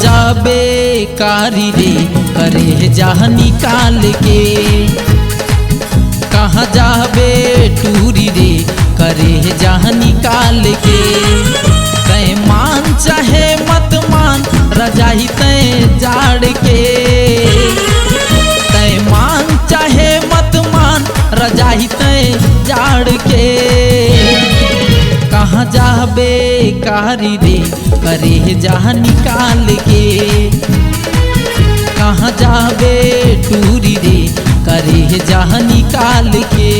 जाबे कारी रे करे जाह निकाल के, कहाँ जाबे टूरी रे करे जाह निकाल के। तय मान चाहे मत मान रजाई तय जाड़ के, तय मान चाहे मत मान रजाई तय जाड़ के। कहाँ जाबे कारी रे करे जाह निकाल के, कहाँ जाबे टूरी रे करे जाह निकाल के।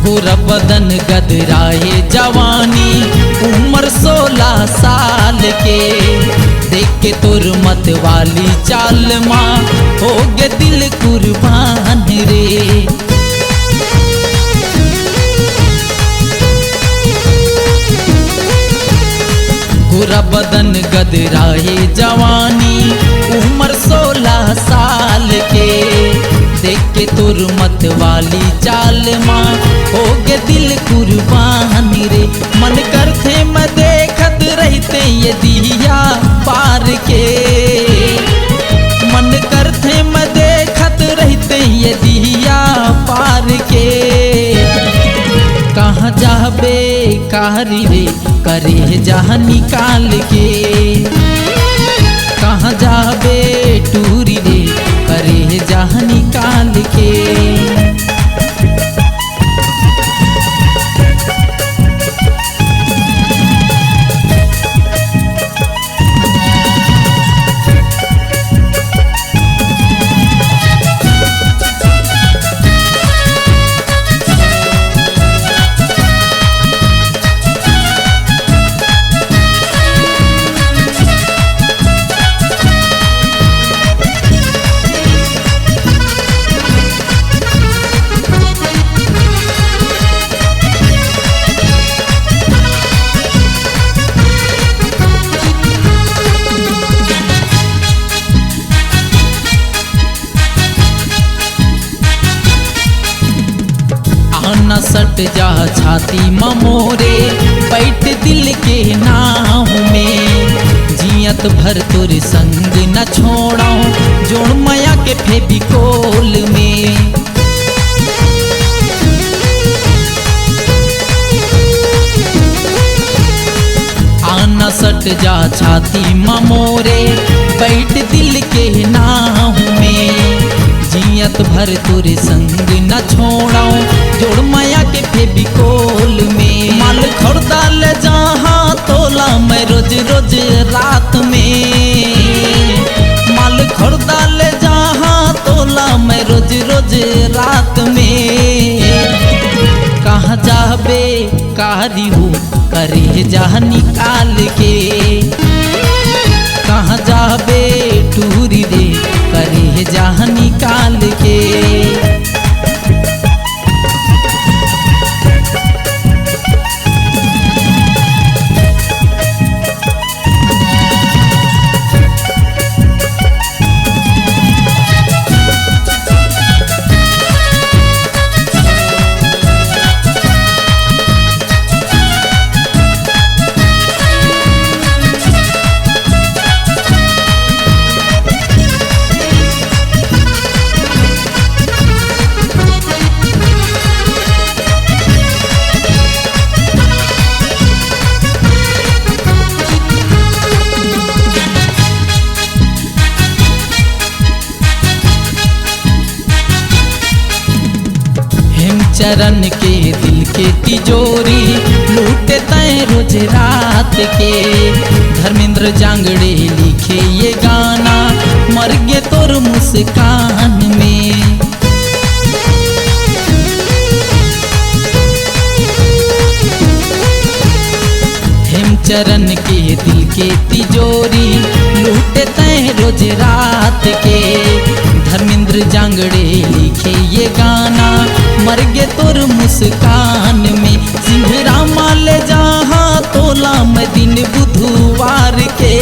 गोरा बदन गदराए जवानी उम्र 16 साल के, देख के तोर मत वाली चाल माँ हो गे दिल कुर्बान रे। गोरा बदन गदराए जवानी उम्र 16 साल के, देख के तोर मत वाली चाल माँ हो गे दिल कुर्बान रे। मन करते मैं देखत रहते ये दिया पार के, मन करते मैं देखत रहते ये दिया पार के। कहाँ जाबे कारी रे करे जाह निकाल के, कहाँ जाबे टूरी रे करे जाह निकाल के। सट जा छाती ममोरे बैठ दिल के नाव में, जियत भर तोर संग न छोड़ाऊं जोड़ माया के फेविकोल में। आना सट जा छाती ममोरे बैठ दिल के नाव में, जियत भर तोरे संग न छोड़ाऊं जोड़ माया के फेविकोल में। माल खड़दा ले जहाँ तोला मैं रोज रोज रात में, माल खड़दा ले जहाँ तोला मैं रोज रोज रात में। कहाँ जाबे कारी हो करे जाह निकाल के, कहाँ जाबे टूरी रे करे जाह निकाल के। चरण के दिल के तिजोरी लूटे तय रोज रोज रात के। धर्मेंद्र जांगड़े लिखे ये गाना मर गे तोर मुस्कान में। हेमचरण के दिल के तिजोरी लूटे तय रोज रात के। धर्मेंद्र जांगड़े लिखे ये गाना मर गे तोर मुस्कान में। सिंघरामा ले जहाँ तोला में दिन बुधवार के।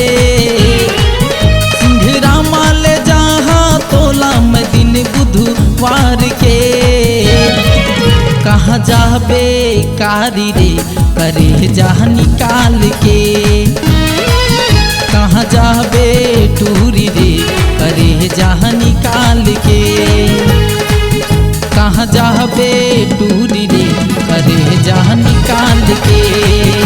सिंघरामा ले जहाँ तोला में दिन बुधवार के। कहाँ जाबे कारी रे करे जहाँ निकाल के। कहाँ जाबे टूरी रे करे जहाँ निकाल के। कहाँ जाबे टूरी रे करे जहाँ निकाल के।